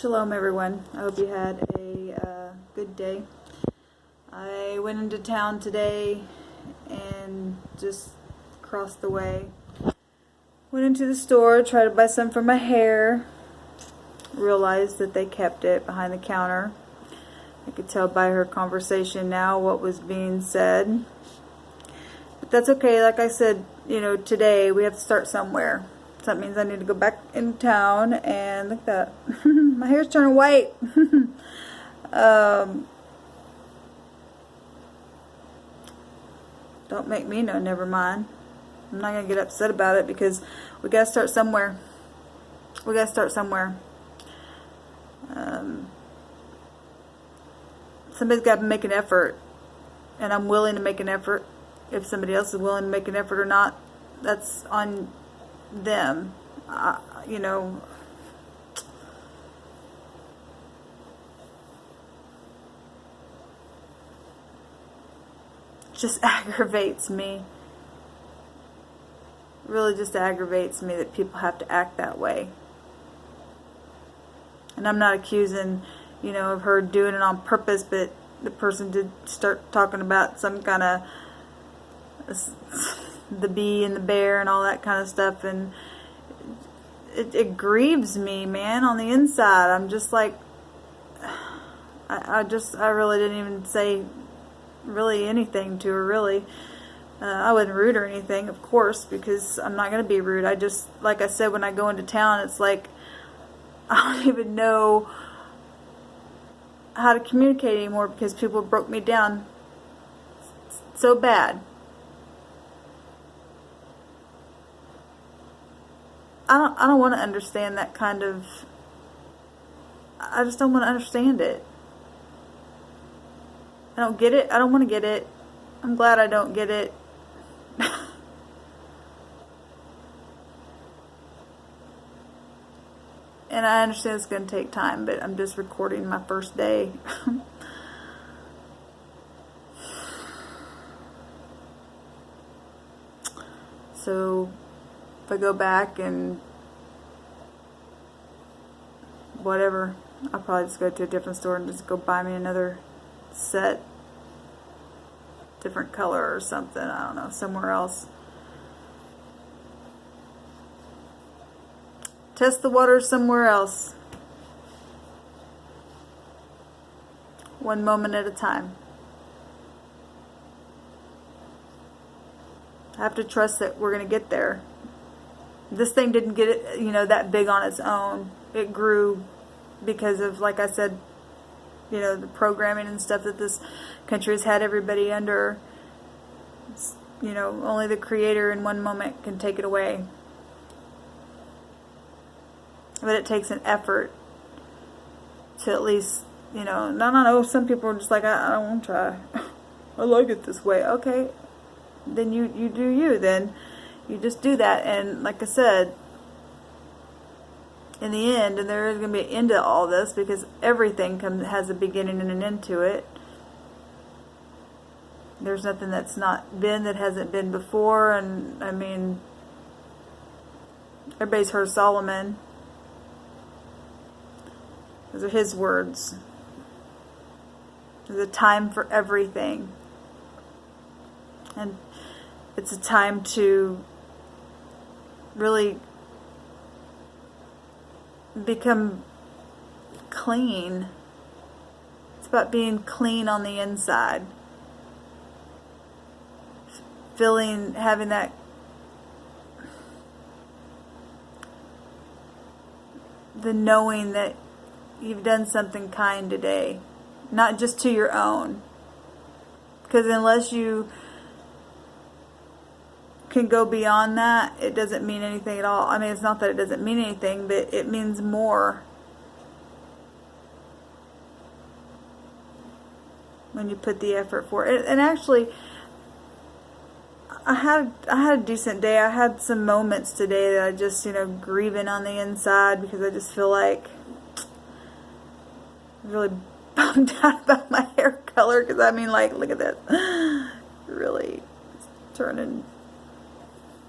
Shalom everyone. I hope you had a good day. I went into town today and just crossed the way. Went into the store, tried to buy some for my hair. Realized that they kept it behind the counter. I could tell by her conversation now what was being said. But that's okay. Like I said, today we have to start somewhere. So that means I need to go back in town and look at that. My hair's turning white. Don't make me know, never mind. I'm not going to get upset about it because we got to start somewhere. We got to start somewhere. Somebody's got to make an effort. And I'm willing to make an effort. If somebody else is willing to make an effort or not, that's on them. Just aggravates me. Really just aggravates me that people have to act that way. And I'm not accusing, of her doing it on purpose, but the person did start talking about some kind of the bee and the bear and all that kind of stuff, and it grieves me, man, on the inside. I'm just like, I really didn't even say really anything to her, really. I wasn't rude or anything, of course, because I'm not going to be rude. I just, like I said, when I go into town, it's like I don't even know how to communicate anymore because people broke me down so bad. I don't want to understand that kind of. I just don't want to understand it. I don't get it. I don't want to get it. I'm glad I don't get it. And I understand it's going to take time, but I'm just recording my first day. So if I go back and whatever, I'll probably just go to a different store and just go buy me another set, different color or something, I don't know, somewhere else. Test the water somewhere else. One moment at a time. I have to trust that we're going to get there. This thing didn't get it, that big on its own. It grew because of, like I said, the programming and stuff that this country has had everybody under. Only the Creator in one moment can take it away. But it takes an effort to at least, no, some people are just like, I don't want to try. I like it this way. Okay, then you do you. Then you just do that. And like I said, in the end, and there is going to be an end to all this because everything has a beginning and an end to it. There's nothing that's not been that hasn't been before. And I mean, everybody's heard Solomon. Those are his words. There's a time for everything. And it's a time to really become clean. It's about being clean on the inside. Having that the knowing that you've done something kind today, not just to your own, because unless you can go beyond that, it doesn't mean anything at all. I mean, it's not that it doesn't mean anything, but it means more when you put the effort for it. And actually, I had a decent day. I had some moments today that I just, grieving on the inside because I just feel like really bummed out about my hair color. Because I mean, like, look at this. Really turning,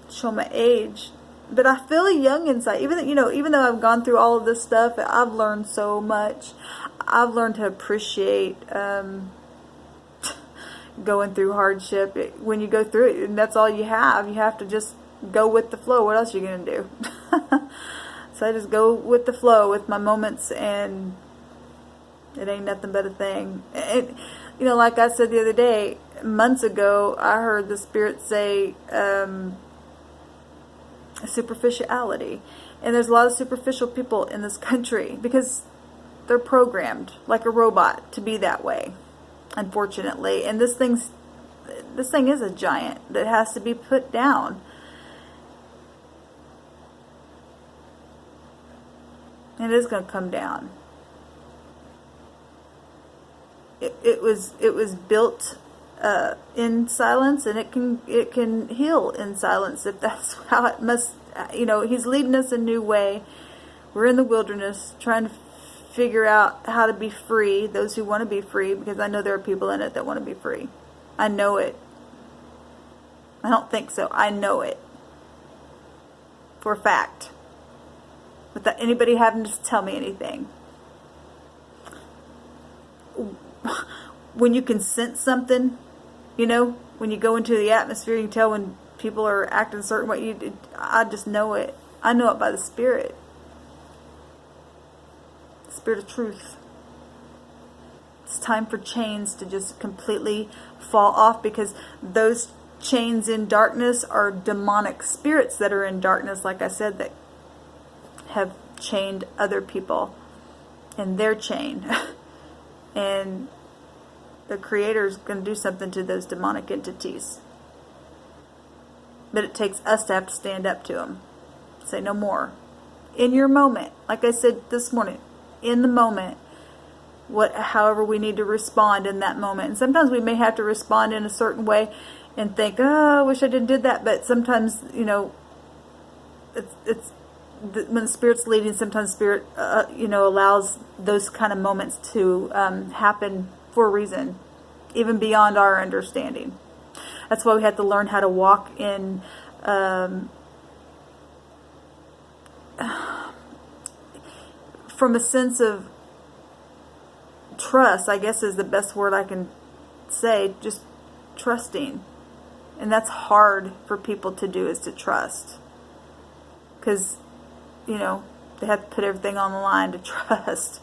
show my age. but I feel young inside. Even though I've gone through all of this stuff, I've learned so much. I've learned to appreciate going through hardship. When you go through it, and that's all you have to just go with the flow. What else are you going to do? So I just go with the flow with my moments, and it ain't nothing but a thing. Like I said the other day, months ago, I heard the Spirit say superficiality. And there's a lot of superficial people in this country because they're programmed like a robot to be that way, unfortunately. And this thing is a giant that has to be put down. And it is going to come down. It was built in silence, and it can heal in silence if that's how it must. He's leading us a new way. We're in the wilderness trying to figure out how to be free. Those who want to be free, because I know there are people in it that want to be free. I know it. I don't think so. I know it for a fact, without anybody having to tell me anything. When you can sense something, when you go into the atmosphere, you can tell when people are acting a certain way. I just know it. I know it by the Spirit. Spirit of truth. It's time for chains to just completely fall off, because those chains in darkness are demonic spirits that are in darkness, like I said, that have chained other people in their chain. And the Creator is going to do something to those demonic entities. But it takes us to have to stand up to them. Say no more. In your moment, like I said this morning, in the moment, however we need to respond in that moment. And sometimes we may have to respond in a certain way and think, oh, I wish I did that. But sometimes, it's when the Spirit's leading, sometimes Spirit, allows those kind of moments to happen for a reason, even beyond our understanding. That's why we have to learn how to walk in from a sense of trust, I guess is the best word I can say, just trusting. And that's hard for people to do, is to trust. Because, they have to put everything on the line to trust.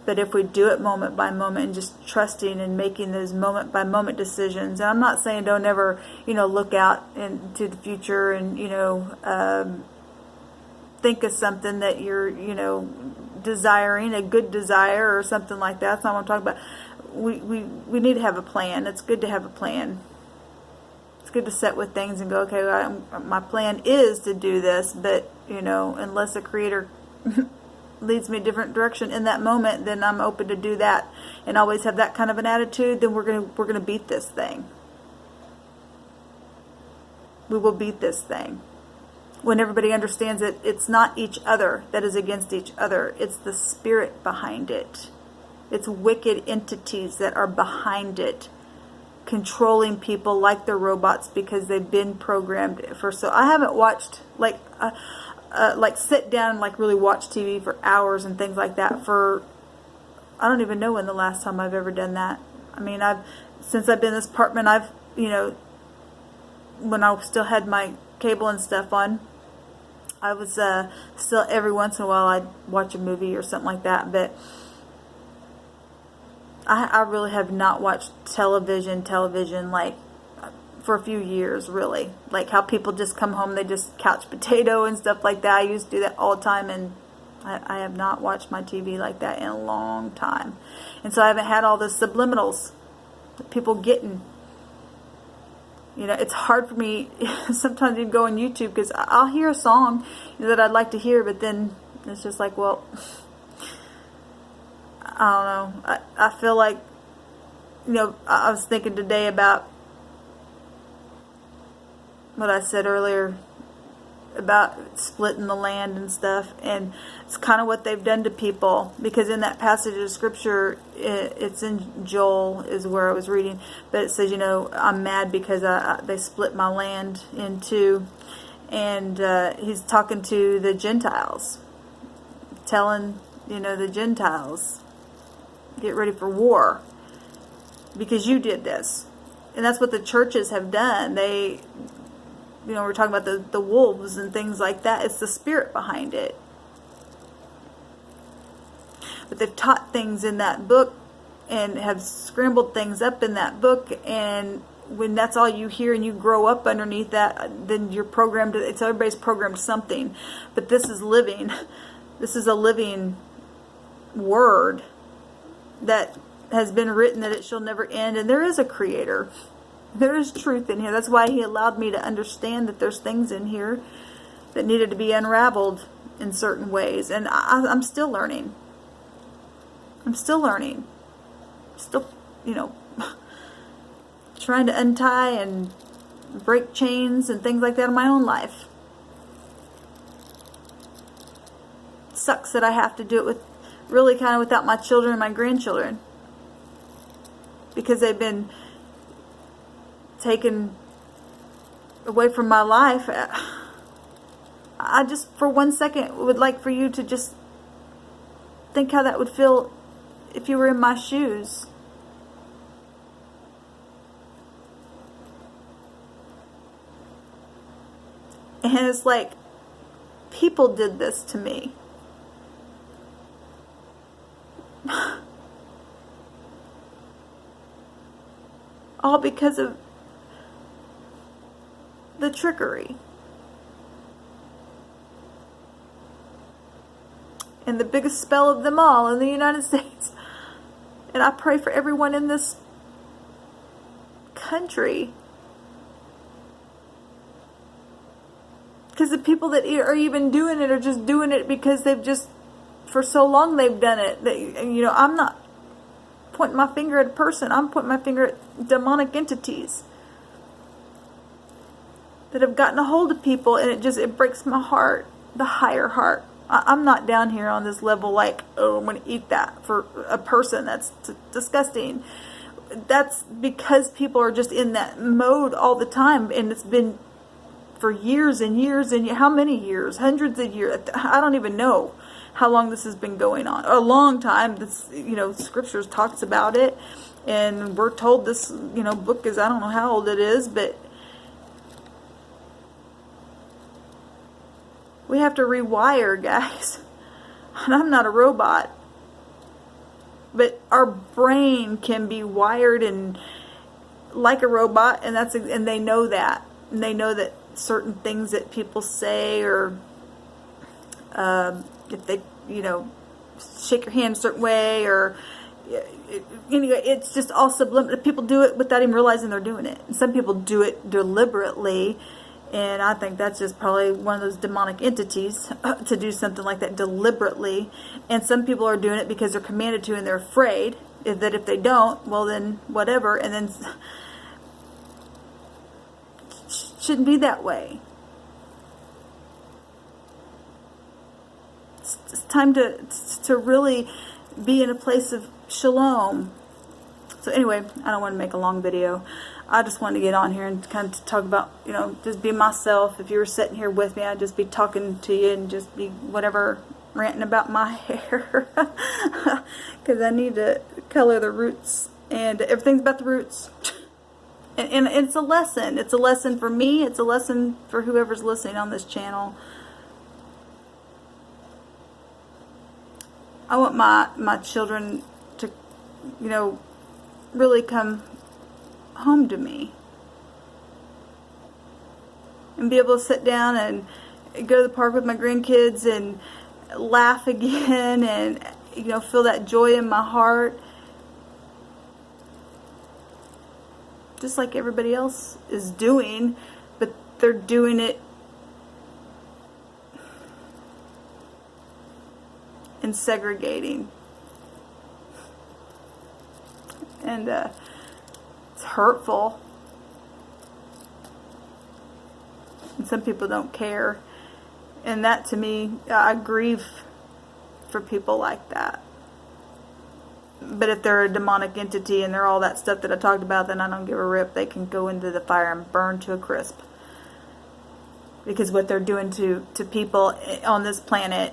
But if we do it moment by moment and just trusting and making those moment by moment decisions, and I'm not saying don't ever, look out into the future and, think of something that you're, desiring, a good desire or something like that. That's not what I'm talking about. We need to have a plan. It's good to have a plan. It's good to set with things and go, okay, my plan is to do this, but, unless the Creator leads me a different direction in that moment, then I'm open to do that, and always have that kind of an attitude. Then we're gonna beat this thing. We will beat this thing when everybody understands that it's not each other that is against each other. It's the Spirit behind it. It's wicked entities that are behind it, controlling people like they're robots because they've been programmed for. So I haven't watched like sit down and like really watch TV for hours and things like that for, I don't even know when the last time I've ever done that. I mean, since I've been in this apartment, I've, when I still had my cable and stuff on, I was still every once in a while I'd watch a movie or something like that, but I really have not watched television like for a few years, really. Like how people just come home, they just couch potato and stuff like that. I used to do that all the time, and I have not watched my TV like that in a long time. And so I haven't had all the subliminals that people getting. It's hard for me sometimes to go on YouTube, because I'll hear a song that I'd like to hear, but then it's just like, well, I don't know. I feel like, I was thinking today about what I said earlier about splitting the land and stuff, and it's kind of what they've done to people, because in that passage of scripture, it's in Joel is where I was reading, but it says, I'm mad because they split my land in two, And he's talking to the Gentiles, telling, the Gentiles, get ready for war because you did this. And that's what the churches have done. They, we're talking about the wolves and things like that. It's the spirit behind it. But they've taught things in that book and have scrambled things up in that book, and when that's all you hear and you grow up underneath that, then you're programmed to, everybody's programmed something. But this is living. This is a living word that has been written, that it shall never end, and there is a creator. There is truth in here. That's why he allowed me to understand that there's things in here that needed to be unraveled in certain ways, and I'm still learning. I'm still learning. Still, trying to untie and break chains and things like that in my own life. It sucks that I have to do it with, really kind of without my children and my grandchildren, because they've been taken away from my life. I just, for 1 second, would like for you to just think how that would feel if you were in my shoes. And it's like, people did this to me. All because of the trickery. And the biggest spell of them all in the United States. And I pray for everyone in this country. Because the people that are even doing it are just doing it because they've just, for so long they've done it. I'm not pointing my finger at a person. I'm pointing my finger at demonic entities that have gotten a hold of people, and it breaks my heart, the higher heart. I'm not down here on this level like, oh, I'm going to eat that for a person. That's disgusting. That's because people are just in that mode all the time, and it's been for years and years and how many years? Hundreds of years. I don't even know how long this has been going on. A long time. This, scriptures talks about it, and we're told this, book is, I don't know how old it is, but we have to rewire, guys. And I'm not a robot. But our brain can be wired and like a robot, and they know that. And they know that certain things that people say, or if they, shake your hand a certain way, or anyway, it's just all subliminal. People do it without even realizing they're doing it. And some people do it deliberately. And I think that's just probably one of those demonic entities to do something like that deliberately. And some people are doing it because they're commanded to, and they're afraid that if they don't, well then whatever. And then shouldn't be that way. It's time to really be in a place of shalom. So anyway, I don't want to make a long video. I just wanted to get on here and kind of talk about, just be myself. If you were sitting here with me, I'd just be talking to you and just be whatever, ranting about my hair. Because I need to color the roots, and everything's about the roots. And it's a lesson. It's a lesson for me. It's a lesson for whoever's listening on this channel. I want my children to, really come home to me and be able to sit down and go to the park with my grandkids and laugh again, and feel that joy in my heart, just like everybody else is doing, but they're doing it and segregating, and it's hurtful, and some people don't care, and that, to me, I grieve for people like that. But if they're a demonic entity and they're all that stuff that I talked about, then I don't give a rip. They can go into the fire and burn to a crisp. because what they're doing to people on this planet,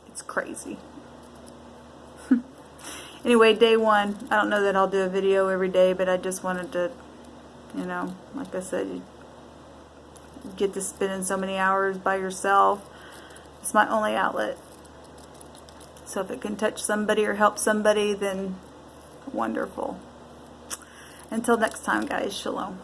it's crazy. Anyway, day one, I don't know that I'll do a video every day, but I just wanted to, you know, like I said, you get to spending so many hours by yourself. It's my only outlet. So if it can touch somebody or help somebody, then wonderful. Until next time, guys, shalom.